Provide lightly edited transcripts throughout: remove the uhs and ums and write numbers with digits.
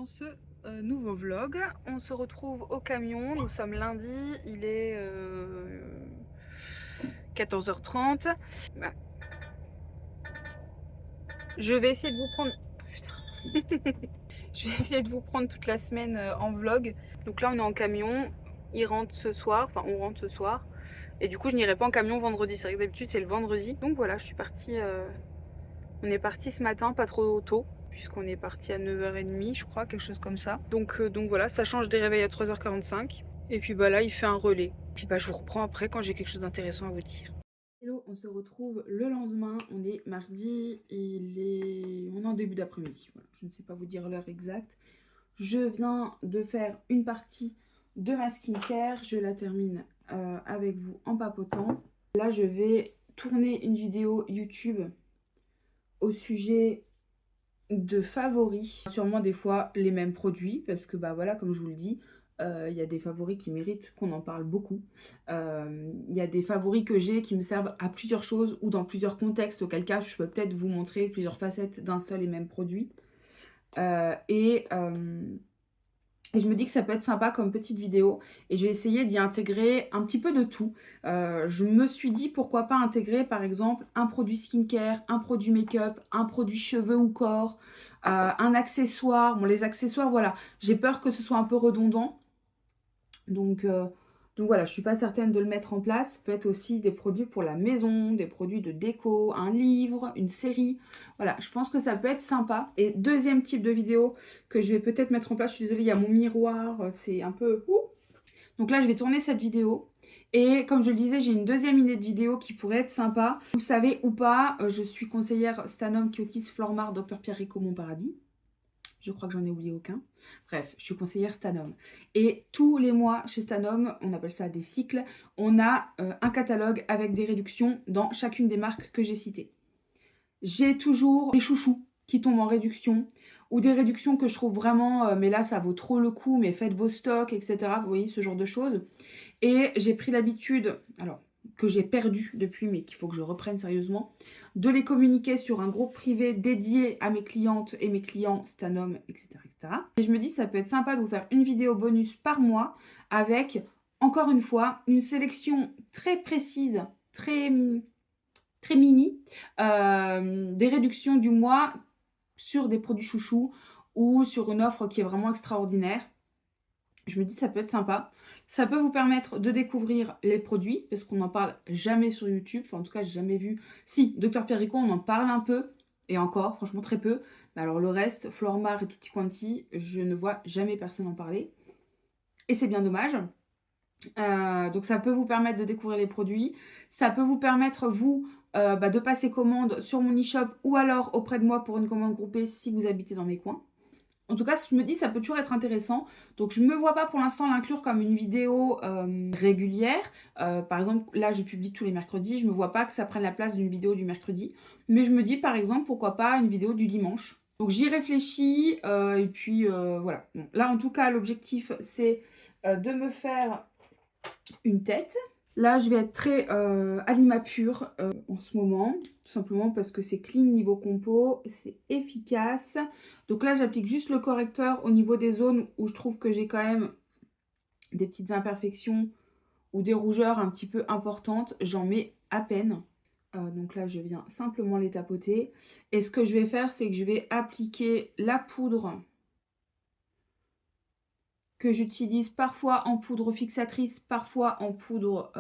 dans ce nouveau vlog. On se retrouve au camion, nous sommes lundi, il est 14h30. Bah, je vais essayer de vous prendre... Putain. Je vais essayer de vous prendre toute la semaine en vlog. Donc là on est en camion, il rentre ce soir, enfin on rentre ce soir. Et du coup je n'irai pas en camion vendredi, c'est vrai que d'habitude c'est le vendredi. Donc voilà, je suis partie... On est parti ce matin, pas trop tôt, puisqu'on est parti à 9h30, je crois, quelque chose comme ça. Donc voilà, ça change des réveils à 3h45. Et puis bah là, il fait un relais. Puis bah je vous reprends après quand j'ai quelque chose d'intéressant à vous dire. Hello, on se retrouve le lendemain, on est mardi, on est en début d'après-midi. Voilà, je ne sais pas vous dire l'heure exacte. Je viens de faire une partie de ma skincare, je la termine avec vous en papotant. Là, je vais tourner une vidéo YouTube au sujet de favoris. Sûrement des fois les mêmes produits parce que bah voilà, comme je vous le dis, il y a des favoris qui méritent qu'on en parle beaucoup. Il y a des favoris que j'ai qui me servent à plusieurs choses ou dans plusieurs contextes, auquel cas je peux peut-être vous montrer plusieurs facettes d'un seul et même produit. Et je me dis que ça peut être sympa comme petite vidéo et je vais essayer d'y intégrer un petit peu de tout. Je me suis dit pourquoi pas intégrer par exemple un produit skincare, un produit make-up, un produit cheveux ou corps, un accessoire. Bon, les accessoires, voilà, j'ai peur que ce soit un peu redondant. Donc voilà, je ne suis pas certaine de le mettre en place. Ça peut être aussi des produits pour la maison, des produits de déco, un livre, une série. Voilà, je pense que ça peut être sympa. Et deuxième type de vidéo que je vais peut-être mettre en place, je suis désolée, il y a mon miroir, c'est un peu... Ouh. Donc là, je vais tourner cette vidéo. Et comme je le disais, j'ai une deuxième idée de vidéo qui pourrait être sympa. Vous le savez ou pas, je suis conseillère Stanum Kiotis Flormar Dr Pierre Rico Mon Paradis. Je crois que j'en ai oublié aucun. Bref, je suis conseillère Stanum. Et tous les mois chez Stanum, on appelle ça des cycles, on a un catalogue avec des réductions dans chacune des marques que j'ai citées. J'ai toujours des chouchous qui tombent en réduction ou des réductions que je trouve vraiment, mais là ça vaut trop le coup, mais faites vos stocks, etc. Vous voyez, ce genre de choses. Et j'ai pris l'habitude, alors que j'ai perdu depuis, mais qu'il faut que je reprenne sérieusement, de les communiquer sur un groupe privé dédié à mes clientes et mes clients Stanum, etc., etc. Et je me dis, ça peut être sympa de vous faire une vidéo bonus par mois avec, encore une fois, une sélection très précise, très, très mini, des réductions du mois sur des produits chouchous ou sur une offre qui est vraiment extraordinaire. Je me dis, ça peut être sympa. Ça peut vous permettre de découvrir les produits, parce qu'on n'en parle jamais sur YouTube. Enfin, en tout cas, j'ai jamais vu. Si, Dr Pierre Rico, on en parle un peu, et encore, franchement, très peu. Mais alors, le reste, Flormar et Tutti Quanti, je ne vois jamais personne en parler. Et c'est bien dommage. Donc, ça peut vous permettre de découvrir les produits. Ça peut vous permettre, vous, de passer commande sur mon e-shop ou alors auprès de moi pour une commande groupée si vous habitez dans mes coins. En tout cas, je me dis ça peut toujours être intéressant. Donc, je ne me vois pas pour l'instant l'inclure comme une vidéo régulière. Par exemple, là, je publie tous les mercredis. Je ne me vois pas que ça prenne la place d'une vidéo du mercredi. Mais je me dis, par exemple, pourquoi pas une vidéo du dimanche. Donc, j'y réfléchis. Et puis, voilà. Bon, là, en tout cas, l'objectif, c'est de me faire une tête. Là, je vais être très Alima pure en ce moment, tout simplement parce que c'est clean niveau compo, c'est efficace. Donc là, j'applique juste le correcteur au niveau des zones où je trouve que j'ai quand même des petites imperfections ou des rougeurs un petit peu importantes. J'en mets à peine. Donc là, je viens simplement les tapoter. Et ce que je vais faire, c'est que je vais appliquer la poudre que j'utilise parfois en poudre fixatrice, parfois en poudre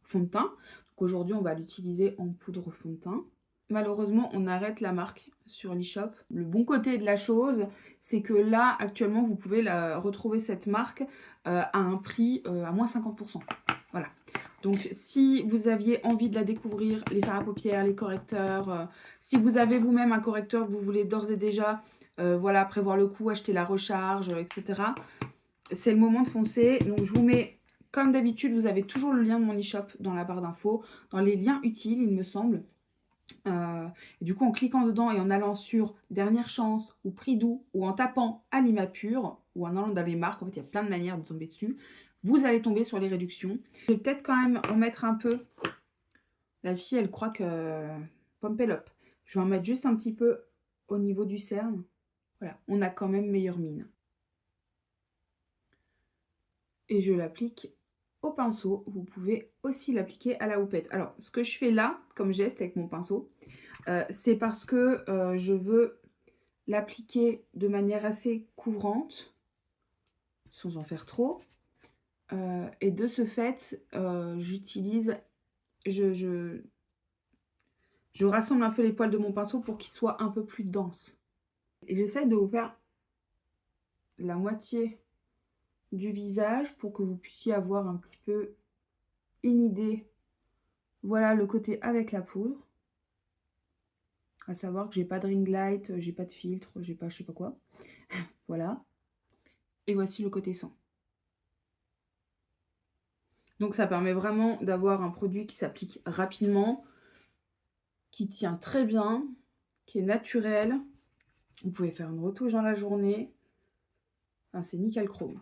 fond de teint. Donc aujourd'hui, on va l'utiliser en poudre fond de teint. Malheureusement, on arrête la marque sur l'e-shop. Le bon côté de la chose, c'est que là, actuellement, vous pouvez retrouver cette marque à un prix à moins 50%. Voilà. Donc, si vous aviez envie de la découvrir, les fards à paupières, les correcteurs, si vous avez vous-même un correcteur que vous voulez d'ores et déjà voilà, prévoir le coup, acheter la recharge, etc. C'est le moment de foncer. Donc, je vous mets, comme d'habitude, vous avez toujours le lien de mon e-shop dans la barre d'infos, dans les liens utiles, il me semble. Et du coup, en cliquant dedans et en allant sur Dernière Chance ou Prix Doux ou en tapant Alima Pure ou en allant dans les marques, en fait, il y a plein de manières de tomber dessus. Vous allez tomber sur les réductions. Je vais peut-être quand même en mettre un peu. La fille, elle croit que... Pompelope. Je vais en mettre juste un petit peu au niveau du cerne. Voilà, on a quand même meilleure mine. Et je l'applique au pinceau. Vous pouvez aussi l'appliquer à la houppette. Alors, ce que je fais là, comme geste avec mon pinceau, c'est parce que je veux l'appliquer de manière assez couvrante, sans en faire trop. Et de ce fait, j'utilise... Je rassemble un peu les poils de mon pinceau pour qu'ils soient un peu plus denses. Et j'essaie de vous faire la moitié du visage pour que vous puissiez avoir un petit peu une idée. Voilà le côté avec la poudre. À savoir que j'ai pas de ring light, j'ai pas de filtre, j'ai pas je sais pas quoi. Voilà. Et voici le côté sans. Donc ça permet vraiment d'avoir un produit qui s'applique rapidement, qui tient très bien, qui est naturel. Vous pouvez faire une retouche dans la journée. Enfin, c'est nickel chrome.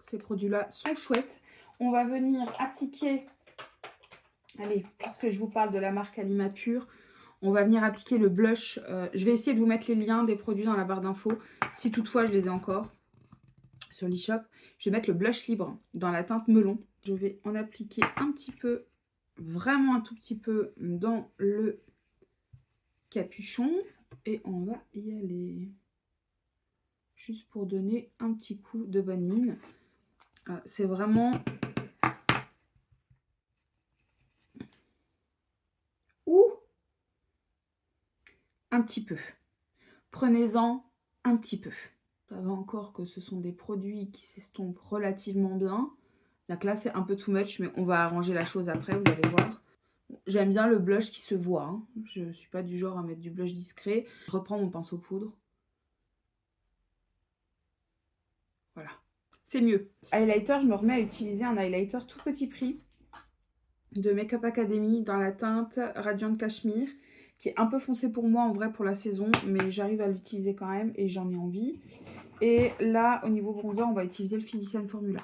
Ces produits-là sont chouettes. On va venir appliquer, allez, puisque je vous parle de la marque Alimapur, on va venir appliquer le blush. Je vais essayer de vous mettre les liens des produits dans la barre d'infos, si toutefois je les ai encore sur l'e-shop. Je vais mettre le blush libre dans la teinte melon. Je vais en appliquer un petit peu, vraiment un tout petit peu dans le capuchon. Et on va y aller. Juste pour donner un petit coup de bonne mine. C'est vraiment... Ou un petit peu. Prenez-en un petit peu. Ça va encore que ce sont des produits qui s'estompent relativement bien. Donc là, c'est un peu too much, mais on va arranger la chose après, vous allez voir. J'aime bien le blush qui se voit. Hein. Je ne suis pas du genre à mettre du blush discret. Je reprends mon pinceau poudre. Voilà. C'est mieux. Highlighter, je me remets à utiliser un highlighter tout petit prix de Makeup Academy dans la teinte Radiant Cashmere, qui est un peu foncé pour moi en vrai pour la saison, mais j'arrive à l'utiliser quand même et j'en ai envie. Et là, au niveau bronzer, on va utiliser le Physician Formula.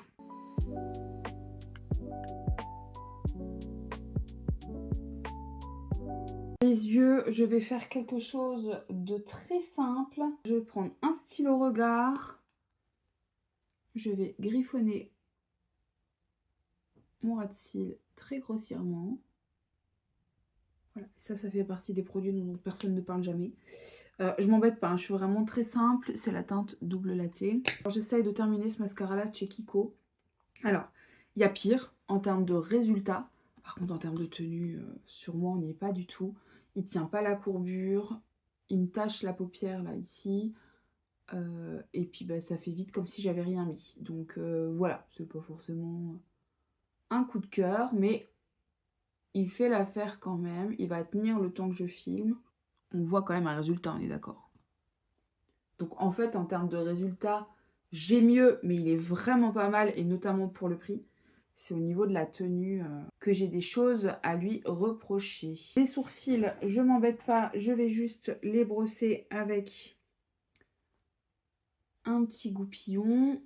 Les yeux, je vais faire quelque chose de très simple. Je vais prendre un stylo regard. Je vais griffonner mon ras de cils très grossièrement. Voilà, ça fait partie des produits dont personne ne parle jamais. Je m'embête pas, hein, je suis vraiment très simple. C'est la teinte double latte. J'essaye de terminer ce mascara-là de chez Kiko. Alors, il y a pire en termes de résultats. Par contre, en termes de tenue, sur moi, on n'y est pas du tout. Il tient pas la courbure. Il me tache la paupière, là, ici. Et puis, bah, ça fait vite comme si j'avais rien mis. Donc, voilà, c'est pas forcément un coup de cœur, mais il fait l'affaire quand même. Il va tenir le temps que je filme. On voit quand même un résultat, on est d'accord. Donc, en fait, en termes de résultats, j'ai mieux, mais il est vraiment pas mal, et notamment pour le prix. C'est au niveau de la tenue que j'ai des choses à lui reprocher. Les sourcils, je m'embête pas, je vais juste les brosser avec un petit goupillon.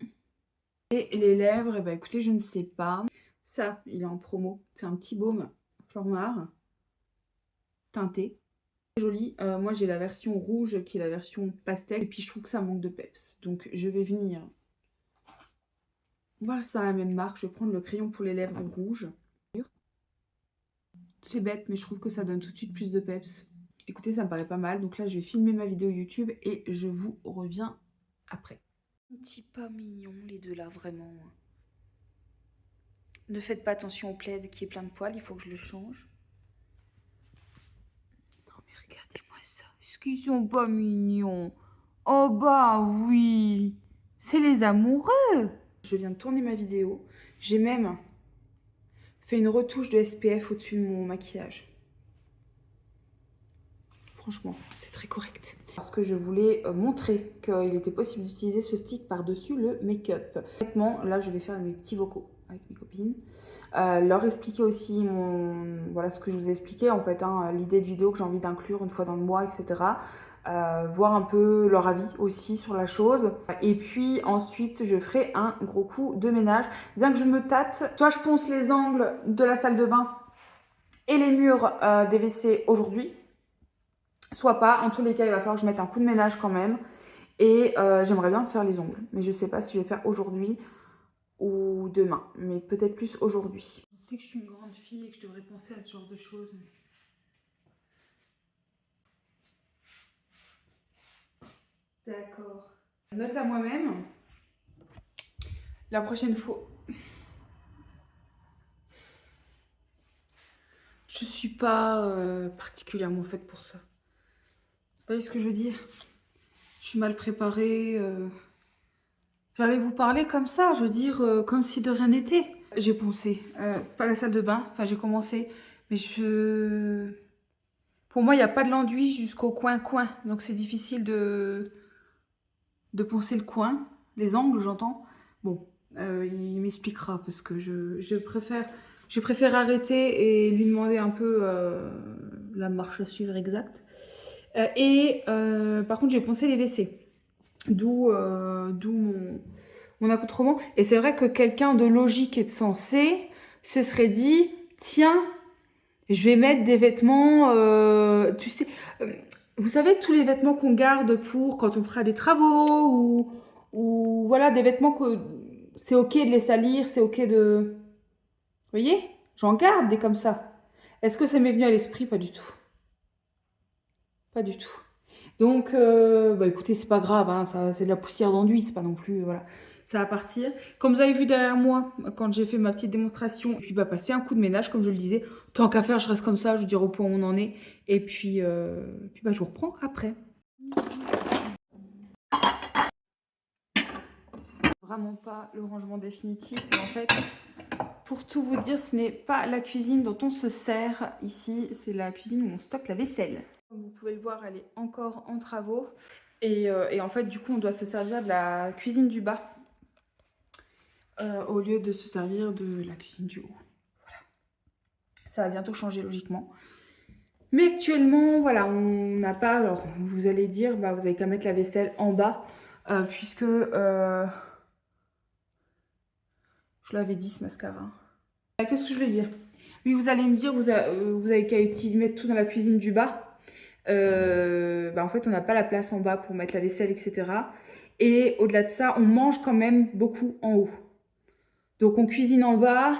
Et les lèvres, eh ben, écoutez, je ne sais pas. Ça, il est en promo. C'est un petit baume Flormar teinté. Joli. Moi, j'ai la version rouge qui est la version pastel. Et puis, je trouve que ça manque de peps. Donc, je vais venir voir si c'est la même marque. Je vais prendre le crayon pour les lèvres rouges. C'est bête, mais je trouve que ça donne tout de suite plus de peps. Écoutez, ça me paraît pas mal. Donc là, je vais filmer ma vidéo YouTube et je vous reviens après. Un petit pas mignon, les deux là, vraiment. Ne faites pas attention au plaid qui est plein de poils, il faut que je le change. Non mais regardez-moi ça. Est-ce qu'ils sont pas mignons? Oh bah oui, c'est les amoureux. Je viens de tourner ma vidéo. J'ai même fait une retouche de SPF au-dessus de mon maquillage. Franchement, c'est très correct. Parce que je voulais montrer qu'il était possible d'utiliser ce stick par-dessus le make-up. Honnêtement, là, je vais faire mes petits vocaux avec mes copines. Leur expliquer aussi voilà, ce que je vous ai expliqué, en fait, hein, l'idée de vidéo que j'ai envie d'inclure une fois dans le mois, etc. Voir un peu leur avis aussi sur la chose. Et puis ensuite, je ferai un gros coup de ménage. Bien que je me tâte, soit je ponce les angles de la salle de bain et les murs des WC aujourd'hui, soit pas. En tous les cas, il va falloir que je mette un coup de ménage quand même. Et j'aimerais bien faire les ongles. Mais je sais pas si je vais faire aujourd'hui ou demain. Mais peut-être plus aujourd'hui. Je sais que je suis une grande fille et que je devrais penser à ce genre de choses. D'accord. Note à moi-même. La prochaine fois... Je suis pas particulièrement faite pour ça. Vous voyez ce que je veux dire? Je suis mal préparée. J'allais vous parler comme ça, je veux dire, comme si de rien n'était. J'ai pensé, pas la salle de bain, enfin j'ai commencé, mais pour moi, il n'y a pas de l'enduit jusqu'au coin-coin, donc c'est difficile de poncer le coin, les angles, j'entends. Bon, il m'expliquera parce que je préfère arrêter et lui demander un peu la marche à suivre exacte. Par contre, j'ai poncé les WC, d'où mon accoutrement. Et c'est vrai que quelqu'un de logique et de sensé se serait dit, tiens, je vais mettre des vêtements, tu sais, vous savez, tous les vêtements qu'on garde pour quand on fera des travaux ou voilà, des vêtements que c'est ok de les salir, c'est ok de... Vous voyez? J'en garde des comme ça. Est-ce que ça m'est venu à l'esprit? Pas du tout. Pas du tout. Donc, bah écoutez, c'est pas grave, hein, ça, c'est de la poussière d'enduit, c'est pas non plus, voilà, ça va partir. Comme vous avez vu derrière moi, quand j'ai fait ma petite démonstration, et puis bah passer un coup de ménage, comme je le disais, tant qu'à faire, je reste comme ça, je veux dire au point où on en est, et puis bah je vous reprends après. Vraiment pas le rangement définitif, mais en fait, pour tout vous dire, ce n'est pas la cuisine dont on se sert ici, c'est la cuisine où on stocke la vaisselle. Comme vous pouvez le voir, elle est encore en travaux. Et en fait, du coup, on doit se servir de la cuisine du bas au lieu de se servir de la cuisine du haut. Voilà. Ça va bientôt changer logiquement. Mais actuellement, voilà, on n'a pas... Alors, vous allez dire, bah, vous avez qu'à mettre la vaisselle en bas, puisque... je l'avais dit, ce mascara. Qu'est-ce que je veux dire? Oui, vous allez me dire, vous avez qu'à mettre tout dans la cuisine du bas. Bah en fait, on n'a pas la place en bas pour mettre la vaisselle, etc. Et au-delà de ça, on mange quand même beaucoup en haut. Donc, on cuisine en bas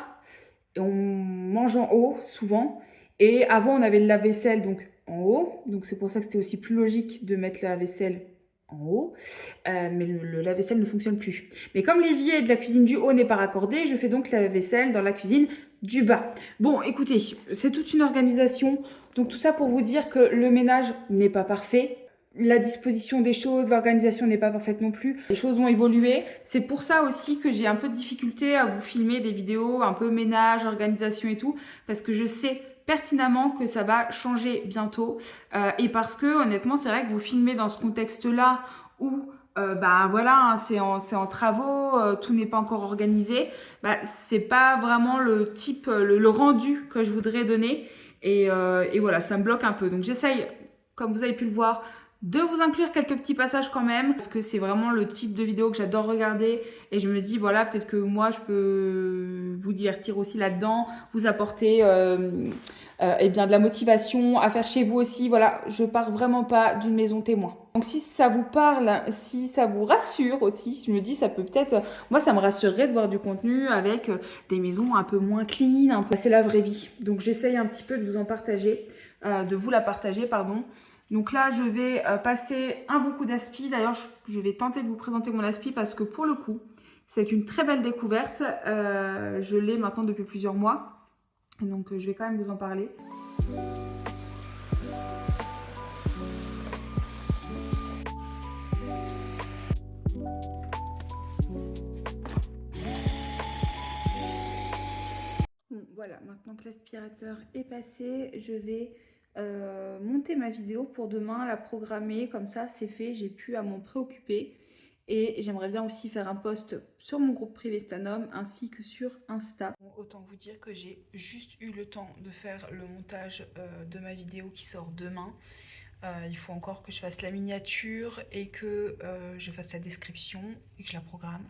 et on mange en haut, souvent. Et avant, on avait le lave-vaisselle donc en haut. Donc, c'est pour ça que c'était aussi plus logique de mettre la vaisselle en haut. Mais le lave-vaisselle ne fonctionne plus. Mais comme l'évier de la cuisine du haut n'est pas raccordé, je fais donc la vaisselle dans la cuisine du bas. Bon, écoutez, c'est toute une organisation. Donc tout ça pour vous dire que le ménage n'est pas parfait. La disposition des choses, l'organisation n'est pas parfaite non plus. Les choses ont évolué. C'est pour ça aussi que j'ai un peu de difficulté à vous filmer des vidéos un peu ménage, organisation et tout. Parce que je sais pertinemment que ça va changer bientôt. Et parce que honnêtement, c'est vrai que vous filmez dans ce contexte-là où bah voilà, hein, c'est en travaux, tout n'est pas encore organisé. Bah, c'est pas vraiment le type, le rendu que je voudrais donner. Et voilà, ça me bloque un peu. Donc j'essaye, comme vous avez pu le voir, de vous inclure quelques petits passages quand même, parce que c'est vraiment le type de vidéo que j'adore regarder. Et je me dis, voilà, peut-être que moi, je peux vous divertir aussi là-dedans, vous apporter eh bien, de la motivation à faire chez vous aussi. Voilà, je pars vraiment pas d'une maison témoin. Donc si ça vous parle, si ça vous rassure aussi, je me dis, ça peut peut-être... Moi, ça me rassurerait de voir du contenu avec des maisons un peu moins clean, c'est la vraie vie. Donc j'essaye un petit peu de vous en partager, de vous la partager, pardon. Donc là, je vais passer un bon coup d'aspi. D'ailleurs, je vais tenter de vous présenter mon aspi parce que pour le coup, c'est une très belle découverte. Je l'ai maintenant depuis plusieurs mois. Donc, je vais quand même vous en parler. Bon, voilà, maintenant que l'aspirateur est passé, je vais monter ma vidéo pour demain, la programmer, comme ça c'est fait, j'ai plus à m'en préoccuper. Et j'aimerais bien aussi faire un post sur mon groupe privé Stanum ainsi que sur Insta. Bon, autant vous dire que j'ai juste eu le temps de faire le montage de ma vidéo qui sort demain. Il faut encore que je fasse la miniature et que je fasse la description et que je la programme.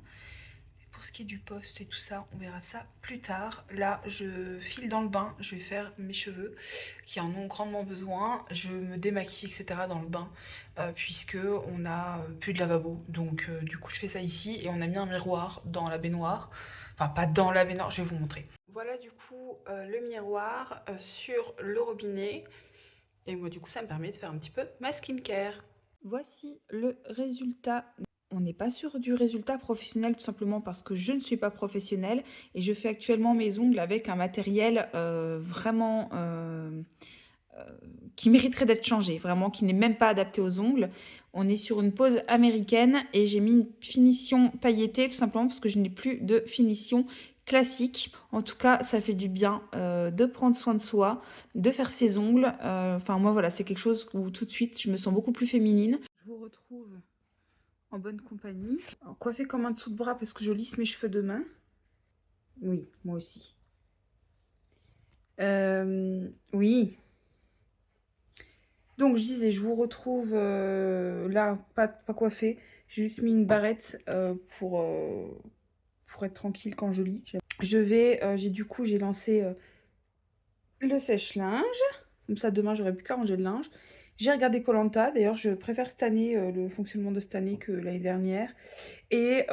Pour ce qui est du post et tout ça, on verra ça plus tard. Là, je file dans le bain, je vais faire mes cheveux qui en ont grandement besoin. Je me démaquille, etc. dans le bain puisque on a plus de lavabo. Donc du coup, je fais ça ici et on a mis un miroir dans la baignoire. Enfin, pas dans la baignoire, je vais vous montrer. Voilà du coup le miroir sur le robinet. Et moi, du coup, ça me permet de faire un petit peu ma skincare. Voici le résultat. On n'est pas sûr du résultat professionnel tout simplement parce que je ne suis pas professionnelle et je fais actuellement mes ongles avec un matériel vraiment qui mériterait d'être changé, vraiment qui n'est même pas adapté aux ongles. On est sur une pose américaine et j'ai mis une finition pailletée tout simplement parce que je n'ai plus de finition classique. En tout cas, ça fait du bien de prendre soin de soi, de faire ses ongles. Enfin, moi, voilà, c'est quelque chose où tout de suite, je me sens beaucoup plus féminine. Je vous retrouve en bonne compagnie. Alors, coiffée comme un dessous de bras parce que je lisse mes cheveux demain. Oui, moi aussi. Oui. Donc, je disais, je vous retrouve là, pas coiffée. J'ai juste mis une barrette pour être tranquille quand je lis. J'ai lancé le sèche-linge. Comme ça, demain, j'aurai plus qu'à ranger le linge. J'ai regardé koh. D'ailleurs, je préfère cette année, le fonctionnement de cette année que l'année dernière. Et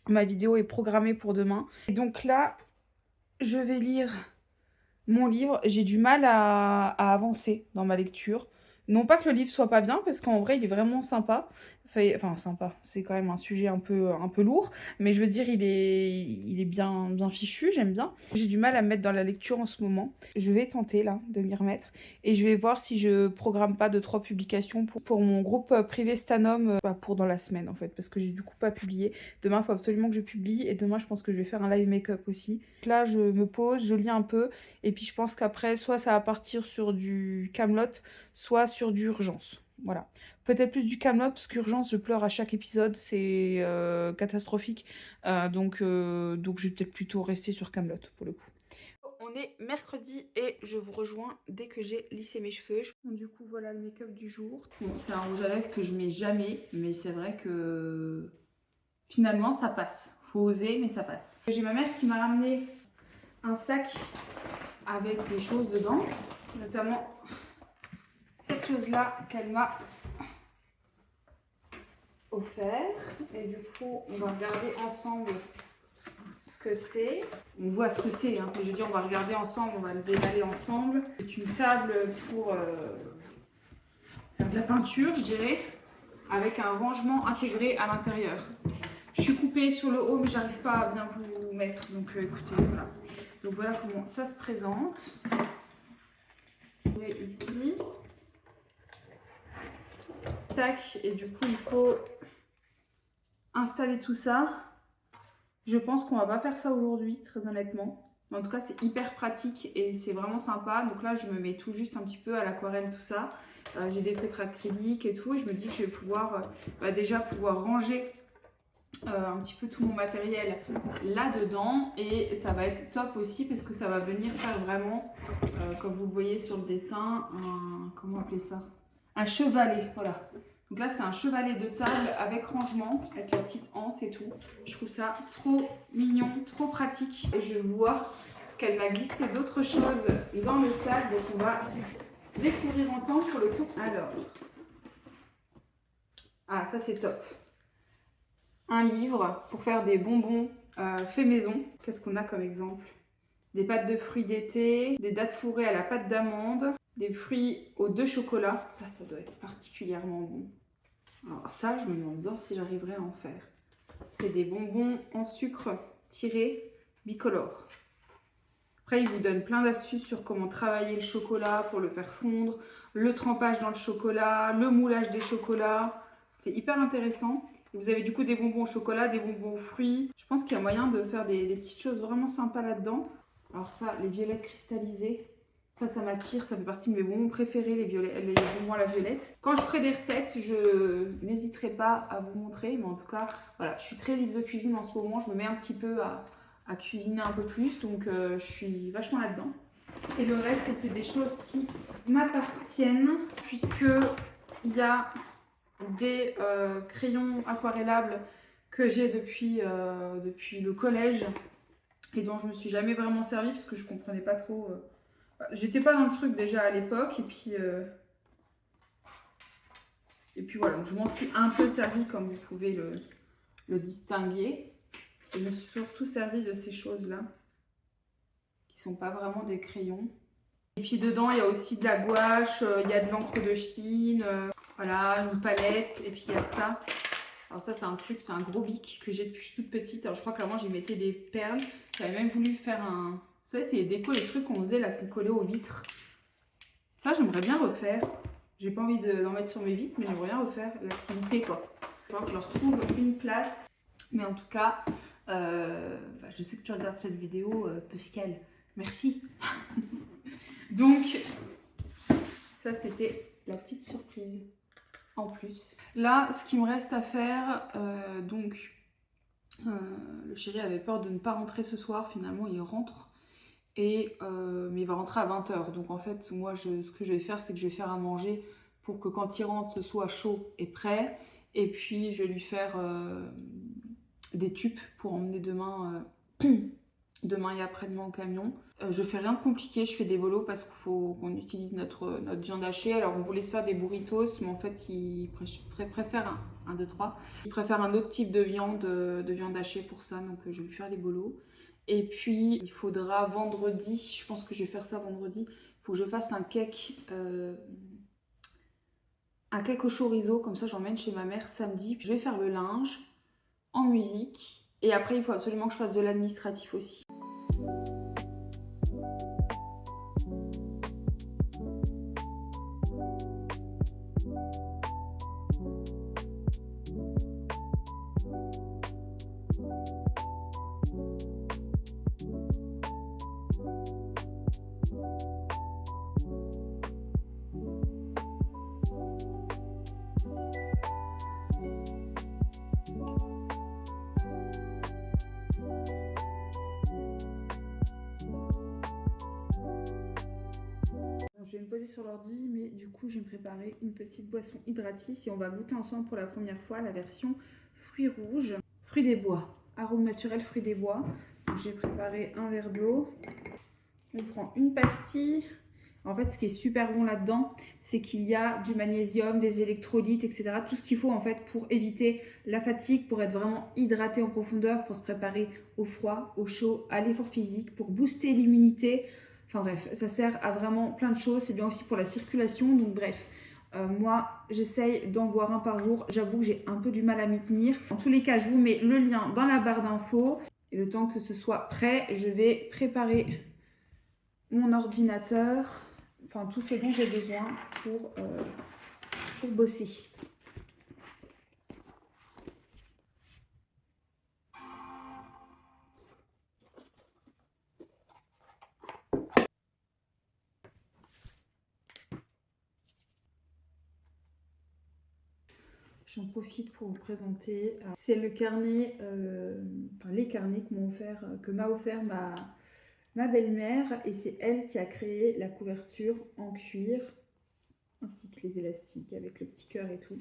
ma vidéo est programmée pour demain. Et donc là, je vais lire mon livre. J'ai du mal à avancer dans ma lecture. Non pas que le livre soit pas bien, parce qu'en vrai, il est vraiment sympa. Enfin, sympa, c'est quand même un sujet un peu lourd. Mais je veux dire, il est bien fichu, j'aime bien. J'ai du mal à me mettre dans la lecture en ce moment. Je vais tenter, là, de m'y remettre. Et je vais voir si je programme pas 2-3 publications pour mon groupe privé Stanum, pour dans la semaine, en fait. Parce que j'ai du coup pas publié. Demain, il faut absolument que je publie. Et demain, je pense que je vais faire un live make-up aussi. Là, je me pose, je lis un peu. Et puis, je pense qu'après, soit ça va partir sur du Camelot, soit sur du Urgence. Voilà. Peut-être plus du Camelot parce qu'Urgence, je pleure à chaque épisode, c'est catastrophique. Donc je vais peut-être plutôt rester sur Camelot pour le coup. On est mercredi et je vous rejoins dès que j'ai lissé mes cheveux. Du coup, voilà le make-up du jour. Bon, c'est un rouge à lèvres que je mets jamais, mais c'est vrai que finalement ça passe. Faut oser, mais ça passe. J'ai ma mère qui m'a ramené un sac avec des choses dedans, notamment cette chose-là qu'elle m'a offert. Et du coup, on va regarder ensemble ce que c'est. On voit ce que c'est, hein. Je veux dire, on va regarder ensemble, on va le déballer ensemble. C'est une table pour faire de la peinture, je dirais, avec un rangement intégré à l'intérieur. Je suis coupée sur le haut, mais j'arrive pas à bien vous mettre. Donc écoutez, voilà. Donc voilà comment ça se présente. Et ici. Tac, et du coup, il faut installer tout ça. Je pense qu'on va pas faire ça aujourd'hui, très honnêtement. Mais en tout cas, c'est hyper pratique et c'est vraiment sympa. Donc là, je me mets tout juste un petit peu à l'aquarelle, tout ça. J'ai des feutres acryliques et tout. Et je me dis que je vais pouvoir déjà pouvoir ranger un petit peu tout mon matériel là-dedans. Et ça va être top aussi parce que ça va venir faire vraiment, comme vous le voyez sur le dessin, comment appeler ça? Un chevalet, voilà. Donc là, c'est un chevalet de table avec rangement, avec la petite anse et tout. Je trouve ça trop mignon, trop pratique. Et je vois qu'elle m'a glissé d'autres choses dans le sac. Donc on va découvrir ensemble pour le coup. Alors, ça c'est top. Un livre pour faire des bonbons fait maison. Qu'est-ce qu'on a comme exemple? Des pâtes de fruits d'été, des dattes fourrées à la pâte d'amande, des fruits aux 2 chocolats. Ça doit être particulièrement bon. Alors ça, je me demande bien si j'arriverai à en faire. C'est des bonbons en sucre tiré bicolore. Après, il vous donne plein d'astuces sur comment travailler le chocolat pour le faire fondre, le trempage dans le chocolat, le moulage des chocolats. C'est hyper intéressant. Et vous avez du coup des bonbons au chocolat, des bonbons aux fruits. Je pense qu'il y a moyen de faire des petites choses vraiment sympas là-dedans. Alors ça, les violettes cristallisées. Ça m'attire, ça fait partie de mes bonbons préférés, les bonbons à la violette. Quand je ferai des recettes, je n'hésiterai pas à vous montrer. Mais en tout cas, voilà, je suis très livre de cuisine en ce moment. Je me mets un petit peu à cuisiner un peu plus. Donc, je suis vachement là-dedans. Et le reste, c'est des choses qui m'appartiennent. Puisqu'il y a des crayons aquarellables que j'ai depuis le collège et dont je me suis jamais vraiment servie parce que je comprenais pas trop. J'étais pas dans le truc déjà à l'époque et puis voilà, donc je m'en suis un peu servie comme vous pouvez le distinguer. Et je me suis surtout servie de ces choses-là qui sont pas vraiment des crayons. Et puis dedans, il y a aussi de la gouache, il y a de l'encre de Chine, voilà, une palette. Et puis il y a ça. Alors ça, c'est un truc, c'est un gros bic que j'ai depuis que je suis toute petite. Alors je crois qu'avant, j'y mettais des perles. J'avais même voulu faire un... Vous savez, c'est les décos, les trucs qu'on faisait là, qu'on collait aux vitres. Ça, j'aimerais bien refaire. J'ai pas envie d'en mettre sur mes vitres, mais j'aimerais bien refaire l'activité, quoi. Il faut que je leur trouve une place. Mais en tout cas, je sais que tu regardes cette vidéo, Pascal. Merci. Donc, ça, c'était la petite surprise en plus. Là, ce qu'il me reste à faire, le chéri avait peur de ne pas rentrer ce soir. Finalement, il rentre. Mais il va rentrer à 20h. Donc en fait, moi, ce que je vais faire, c'est que je vais faire à manger pour que quand il rentre, ce soit chaud et prêt. Et puis, je vais lui faire des tubes pour emmener demain, demain et après-demain au camion. Je fais rien de compliqué, je fais des bolos parce qu'il faut qu'on utilise notre viande hachée. Alors, on voulait se faire des burritos, mais en fait, il préfère un, 2, 3. Il préfère un autre type de viande hachée pour ça. Donc, je vais lui faire des bolos. Et puis, il faudra vendredi, je pense que je vais faire ça vendredi, il faut que je fasse un cake au chorizo, comme ça j'emmène chez ma mère samedi. Puis je vais faire le linge en musique. Et après, il faut absolument que je fasse de l'administratif aussi. Je vais me poser sur l'ordi, mais du coup, je vais me préparer une petite boisson hydratis et on va goûter ensemble pour la première fois la version fruits rouges, fruits des bois, arôme naturel fruits des bois. J'ai préparé un verre d'eau. On prend une pastille. En fait, ce qui est super bon là-dedans, c'est qu'il y a du magnésium, des électrolytes, etc. Tout ce qu'il faut en fait pour éviter la fatigue, pour être vraiment hydraté en profondeur, pour se préparer au froid, au chaud, à l'effort physique, pour booster l'immunité. Enfin bref, ça sert à vraiment plein de choses. C'est bien aussi pour la circulation. Donc bref, moi, j'essaye d'en boire un par jour. J'avoue que j'ai un peu du mal à m'y tenir. En tous les cas, je vous mets le lien dans la barre d'infos. Et le temps que ce soit prêt, je vais préparer mon ordinateur. Enfin, tout ce dont j'ai besoin pour bosser. J'en profite pour vous présenter. C'est le carnet, les carnets que m'a offert ma belle-mère. Et c'est elle qui a créé la couverture en cuir, ainsi que les élastiques avec le petit cœur et tout.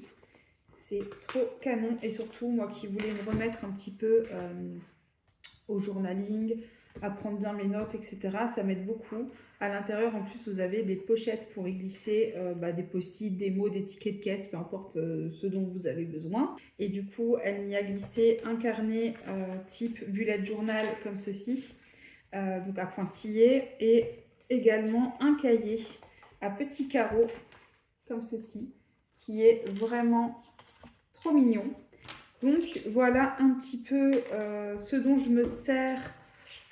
C'est trop canon. Et surtout, moi qui voulais me remettre un petit peu au journaling, à prendre bien mes notes, etc. Ça m'aide beaucoup. À l'intérieur, en plus, vous avez des pochettes pour y glisser des post-it, des mots, des tickets de caisse, peu importe ce dont vous avez besoin. Et du coup, elle m'y a glissé un carnet type bullet journal comme ceci, donc à pointillés, et également un cahier à petits carreaux comme ceci, qui est vraiment trop mignon. Donc voilà un petit peu ce dont je me sers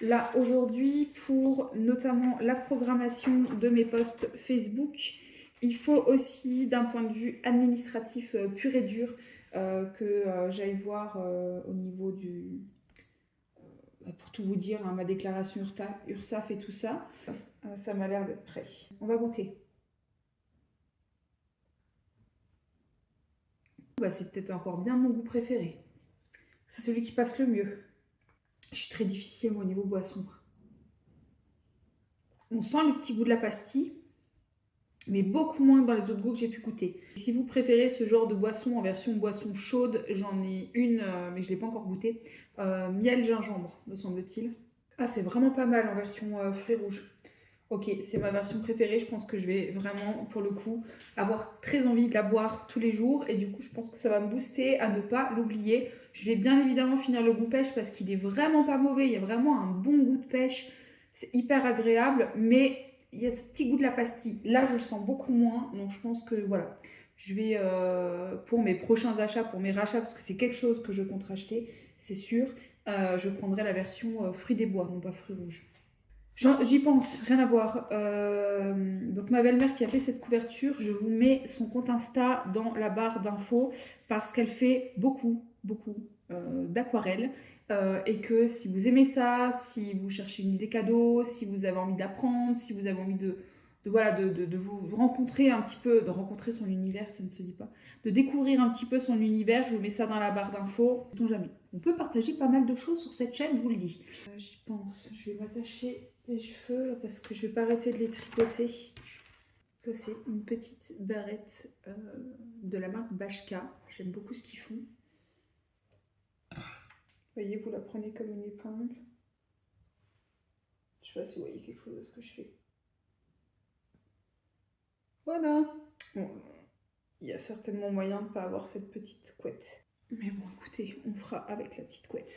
là aujourd'hui pour notamment la programmation de mes posts Facebook. Il faut aussi d'un point de vue administratif pur et dur que j'aille voir au niveau du... pour tout vous dire, hein, ma déclaration URSSAF et tout ça. Ça m'a l'air d'être prêt. On va goûter. C'est peut-être encore bien mon goût préféré. C'est celui qui passe le mieux. Je suis très difficile au niveau boisson. On sent le petit goût de la pastille. mais beaucoup moins dans les autres goûts que j'ai pu goûter. Si vous préférez ce genre de boisson en version boisson chaude, j'en ai une, mais je ne l'ai pas encore goûtée. Miel gingembre, me semble-t-il. Ah, c'est vraiment pas mal en version fruits rouges. Ok, c'est ma version préférée. Je pense que je vais vraiment, pour le coup, avoir très envie de la boire tous les jours. Et du coup, je pense que ça va me booster à ne pas l'oublier. Je vais bien évidemment finir le goût pêche parce qu'il est vraiment pas mauvais. Il y a vraiment un bon goût de pêche. C'est hyper agréable, mais il y a ce petit goût de la pastille. Là, je le sens beaucoup moins. Donc, je pense que voilà, je vais, pour mes prochains achats, pour mes rachats, parce que c'est quelque chose que je compte racheter, c'est sûr, je prendrai la version fruits des bois, non pas fruits rouges. J'y pense, rien à voir. Donc ma belle-mère qui a fait cette couverture, je vous mets son compte Insta dans la barre d'infos parce qu'elle fait beaucoup d'aquarelles et que si vous aimez ça, si vous cherchez une idée cadeau, si vous avez envie d'apprendre, si vous avez envie de vous rencontrer un petit peu, de rencontrer son univers, ça ne se dit pas, de découvrir un petit peu son univers, je vous mets ça dans la barre d'infos. Sait-on jamais. On peut partager pas mal de choses sur cette chaîne, je vous le dis. J'y pense, je vais m'attacher les cheveux là, parce que je vais pas arrêter de les tricoter. Ça c'est une petite barrette de la marque Bashka. J'aime beaucoup ce qu'ils font. Vous voyez, vous la prenez comme une épingle. Je sais pas si vous voyez quelque chose de ce que je fais. Voilà. Bon, il y a certainement moyen de ne pas avoir cette petite couette. Mais bon, écoutez, on fera avec la petite couette.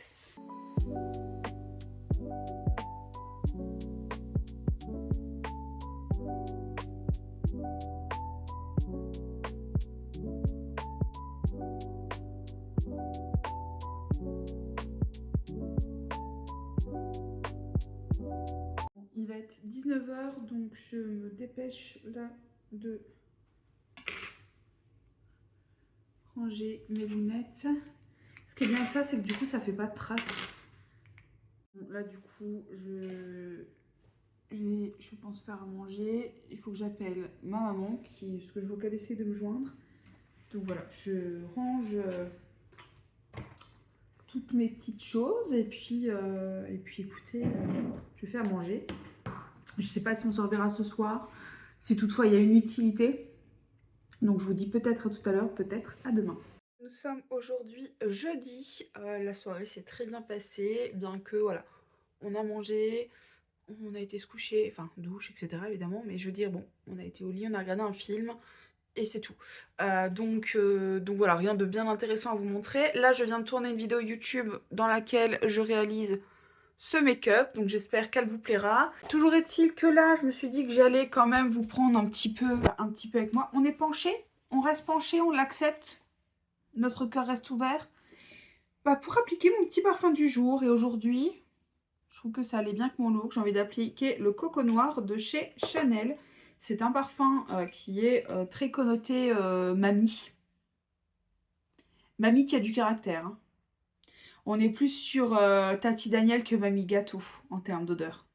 Il va être 19 h, donc je me dépêche là de ranger mes lunettes. Ce qui est bien avec ça, c'est que du coup, ça fait pas de traces. Bon, là, du coup, je pense faire à manger. Il faut que j'appelle ma maman, parce que je vois qu'elle essaie de me joindre. Donc voilà, je range toutes mes petites choses et puis écoutez, je fais à manger. Je sais pas si on se reverra ce soir, si toutefois il y a une utilité. Donc je vous dis peut-être à tout à l'heure, peut-être à demain. Nous sommes aujourd'hui jeudi. La soirée s'est très bien passée, bien que voilà, on a mangé, on a été se coucher, enfin douche, etc. évidemment, mais je veux dire, bon, on a été au lit, on a regardé un film et c'est tout. Donc voilà, rien de bien intéressant à vous montrer. Là, je viens de tourner une vidéo YouTube dans laquelle je réalise ce make-up, donc j'espère qu'elle vous plaira. Toujours est-il que là, je me suis dit que j'allais quand même vous prendre un petit peu avec moi. On est penché, on reste penché, on l'accepte. Notre cœur reste ouvert. Pour appliquer mon petit parfum du jour, et aujourd'hui, je trouve que ça allait bien avec mon look. J'ai envie d'appliquer le Coco Noir de chez Chanel. C'est un parfum qui est très connoté mamie. Mamie qui a du caractère. Hein. On est plus sur Tati Daniel que Mamie Gâteau en termes d'odeur.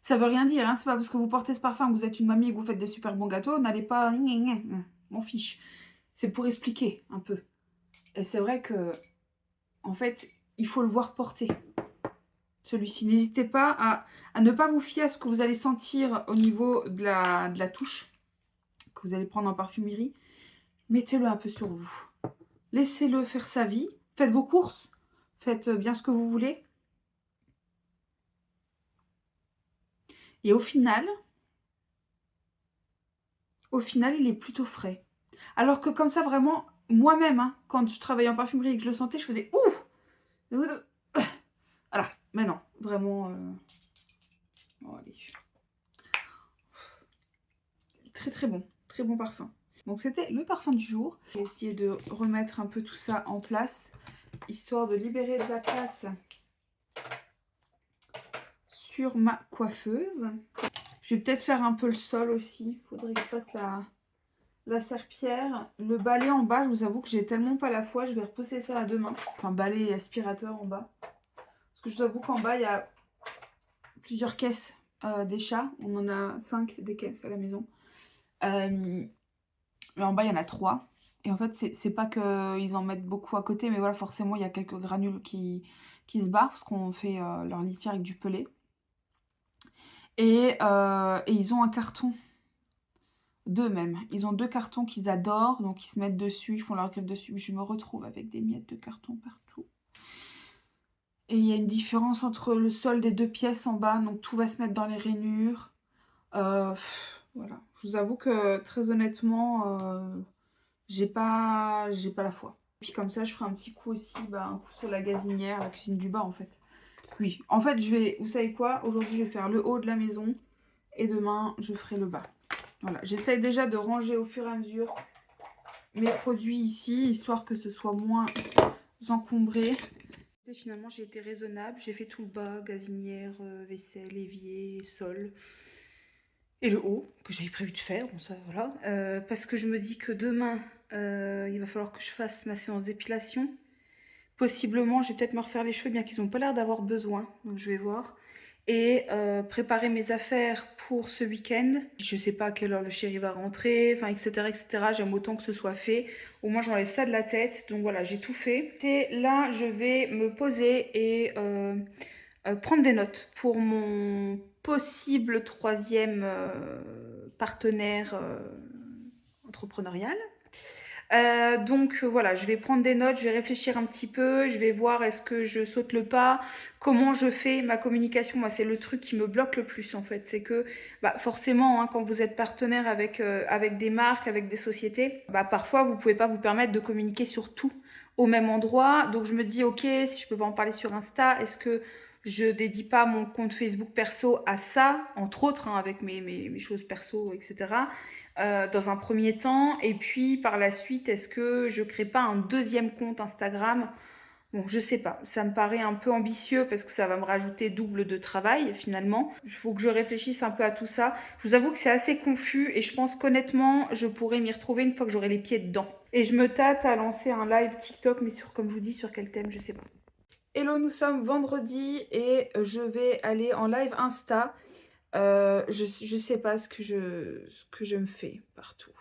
Ça veut rien dire, hein. C'est pas parce que vous portez ce parfum, que vous êtes une mamie et que vous faites des super bons gâteaux, n'allez pas... M'en fiche. C'est pour expliquer un peu. Et c'est vrai que, en fait, il faut le voir porter. Celui-ci, n'hésitez pas à ne pas vous fier à ce que vous allez sentir au niveau de la touche que vous allez prendre en parfumerie. Mettez-le un peu sur vous. Laissez-le faire sa vie. Faites vos courses. Faites bien ce que vous voulez. Et au final, il est plutôt frais. Alors que comme ça, vraiment, moi-même, hein, quand je travaillais en parfumerie et que je le sentais, je faisais ouf. Voilà, mais non, vraiment... Oh, allez. Très bon parfum. Donc c'était le parfum du jour. J'ai essayé de remettre un peu tout ça en place, histoire de libérer de la place sur ma coiffeuse. Je vais peut-être faire un peu le sol aussi. Il faudrait que je fasse la serpillière. Le balai en bas, je vous avoue que j'ai tellement pas la foi, je vais repousser ça à demain. Enfin, balai et aspirateur en bas. Parce que je vous avoue qu'en bas, il y a plusieurs caisses des chats. On en a 5 des caisses à la maison. Mais en bas, il y en a 3. Et en fait, c'est pas qu'ils en mettent beaucoup à côté, mais voilà, forcément, il y a quelques granules qui se barrent parce qu'on fait leur litière avec du pelé. Et ils ont un carton 2 même. Ils ont 2 cartons qu'ils adorent, donc ils se mettent dessus, ils font leur griffe dessus. Je me retrouve avec des miettes de carton partout. Et il y a une différence entre le sol des 2 pièces en bas, donc tout va se mettre dans les rainures. Voilà. Je vous avoue que très honnêtement, j'ai pas la foi. Puis comme ça, je ferai un petit coup aussi, un coup sur la gazinière, la cuisine du bas en fait. Oui, en fait, vous savez quoi? Aujourd'hui, je vais faire le haut de la maison et demain, je ferai le bas. Voilà, j'essaye déjà de ranger au fur et à mesure mes produits ici, histoire que ce soit moins encombré. Et finalement, j'ai été raisonnable. J'ai fait tout le bas, gazinière, vaisselle, évier, sol. Et le haut, que j'avais prévu de faire, bon ça voilà. Parce que je me dis que demain, il va falloir que je fasse ma séance d'épilation. Possiblement, je vais peut-être me refaire les cheveux, bien qu'ils n'ont pas l'air d'avoir besoin. Donc je vais voir. Et préparer mes affaires pour ce week-end. Je sais pas à quelle heure le chéri va rentrer, enfin etc. etc. J'aime autant que ce soit fait. Au moins j'enlève ça de la tête. Donc voilà, j'ai tout fait. Et là, je vais me poser et prendre des notes pour mon possible 3e partenaire entrepreneurial. Donc voilà, je vais prendre des notes, je vais réfléchir un petit peu, je vais voir est-ce que je saute le pas, comment je fais ma communication. Moi, c'est le truc qui me bloque le plus en fait. C'est que forcément, hein, quand vous êtes partenaire avec des marques, avec des sociétés, parfois vous pouvez pas vous permettre de communiquer sur tout au même endroit. Donc je me dis, ok, si je peux pas en parler sur Insta, est-ce que je dédie pas mon compte Facebook perso à ça, entre autres, hein, avec mes choses perso, etc. Dans un premier temps, et puis par la suite, est-ce que je crée pas un 2e compte Instagram? Bon, je sais pas, ça me paraît un peu ambitieux parce que ça va me rajouter double de travail finalement. Il faut que je réfléchisse un peu à tout ça. Je vous avoue que c'est assez confus et je pense qu'honnêtement, je pourrais m'y retrouver une fois que j'aurai les pieds dedans. Et je me tâte à lancer un live TikTok, mais comme je vous dis, sur quel thème, je sais pas. Hello, nous sommes vendredi et je vais aller en live Insta. Je sais pas ce que je me fais partout.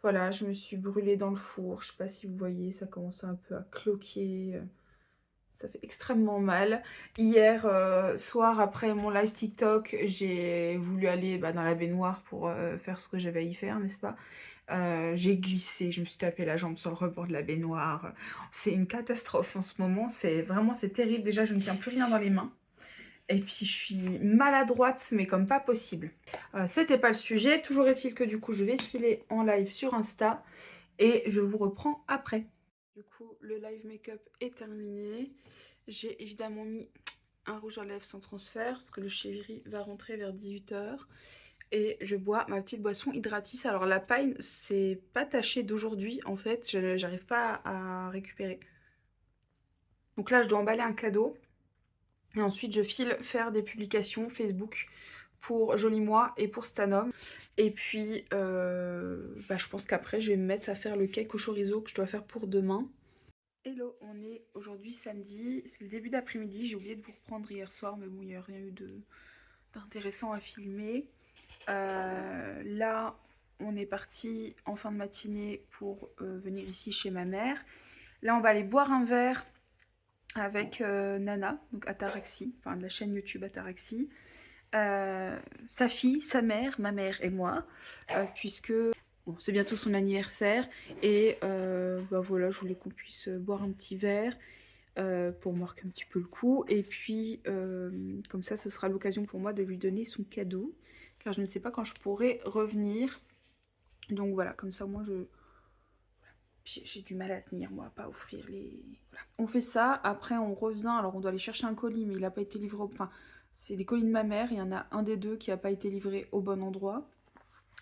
Voilà, je me suis brûlée dans le four. Je sais pas si vous voyez, ça commence un peu à cloquer. Ça fait extrêmement mal. Hier soir, après mon live TikTok, j'ai voulu aller dans la baignoire pour faire ce que j'avais à y faire, n'est-ce pas? J'ai glissé, je me suis tapé la jambe sur le rebord de la baignoire. C'est une catastrophe en ce moment. C'est terrible. Déjà, je ne tiens plus rien dans les mains. Et puis je suis maladroite, mais comme pas possible. C'était pas le sujet. Toujours est-il que du coup, je vais filer en live sur Insta et je vous reprends après. Du coup, le live make-up est terminé. J'ai évidemment mis un rouge à lèvres sans transfert parce que le chéri va rentrer vers 18 h. Et je bois ma petite boisson Hydratis. Alors la paille, c'est pas taché d'aujourd'hui en fait. J'arrive pas à récupérer. Donc là, je dois emballer un cadeau. Et ensuite, je file faire des publications Facebook pour Joli Moi et pour Stanhomme. Et puis, je pense qu'après, je vais me mettre à faire le cake au chorizo que je dois faire pour demain. Hello, on est aujourd'hui samedi, c'est le début d'après-midi. J'ai oublié de vous reprendre hier soir, mais bon, il n'y a rien eu d'intéressant à filmer. Là, on est parti en fin de matinée pour venir ici chez ma mère. Là, on va aller boire un verre avec Nana, donc Ataraxie, enfin de la chaîne YouTube Ataraxie, sa fille, sa mère, ma mère et moi, puisque c'est bientôt son anniversaire et voilà, je voulais qu'on puisse boire un petit verre pour marquer un petit peu le coup et puis comme ça ce sera l'occasion pour moi de lui donner son cadeau car je ne sais pas quand je pourrai revenir, donc voilà, comme ça moi j'ai du mal à tenir, moi, à pas offrir les... Voilà. On fait ça, après on revient, alors on doit aller chercher un colis, mais il n'a pas été livré, enfin, c'est des colis de ma mère, il y en a un des deux qui n'a pas été livré au bon endroit.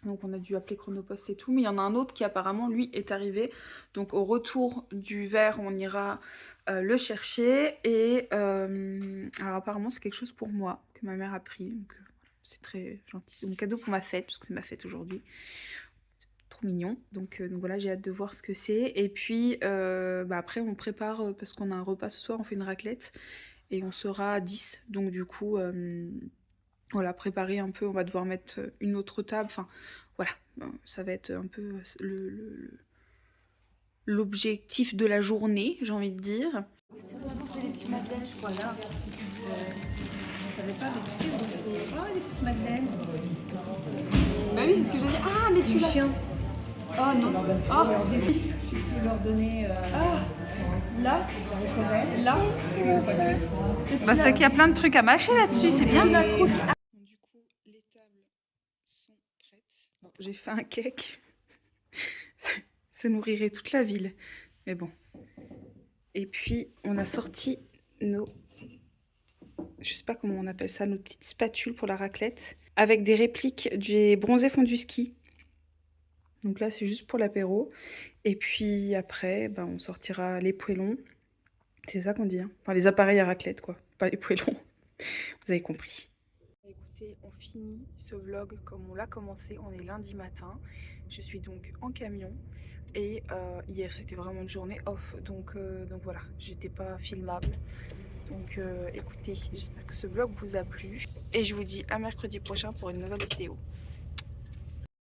Donc on a dû appeler Chronopost et tout, mais il y en a un autre qui apparemment, lui, est arrivé. Donc au retour du verre, on ira le chercher. Et alors apparemment, c'est quelque chose pour moi, que ma mère a pris. Donc c'est très gentil, c'est mon cadeau pour ma fête, parce que c'est ma fête aujourd'hui. Trop mignon, donc voilà, j'ai hâte de voir ce que c'est. Et puis après on prépare parce qu'on a un repas ce soir, on fait une raclette et on sera 10, donc du coup voilà, préparer un peu, on va devoir mettre une autre table, enfin voilà, ça va être un peu l'objectif de la journée, j'ai envie de dire. C'est les petites madeleines, je crois, là. Je savais pas, mais tu sais, les petites madeleines. oui, c'est ce que je veux dire. Ah, mais tu l'as. Oh non. Oh. Tu peux leur donner Là. Là. Bah, c'est qu'il y a plein de trucs à mâcher là-dessus, c'est bien. Du coup, les tables sont prêtes. Bon, j'ai fait un cake. Ça nourrirait toute la ville. Mais bon. Et puis, on a sorti nos... Je sais pas comment on appelle ça, nos petites spatules pour la raclette. Avec des répliques du bronzé fondu ski. Donc là, c'est juste pour l'apéro. Et puis après, bah, on sortira les poêlons. C'est ça qu'on dit, hein. Enfin, les appareils à raclette, quoi. Pas les poêlons. Vous avez compris. Écoutez, on finit ce vlog comme on l'a commencé. On est lundi matin. Je suis donc en camion. Et hier, c'était vraiment une journée off. Donc voilà, j'étais pas filmable. Donc écoutez, j'espère que ce vlog vous a plu. Et je vous dis à mercredi prochain pour une nouvelle vidéo.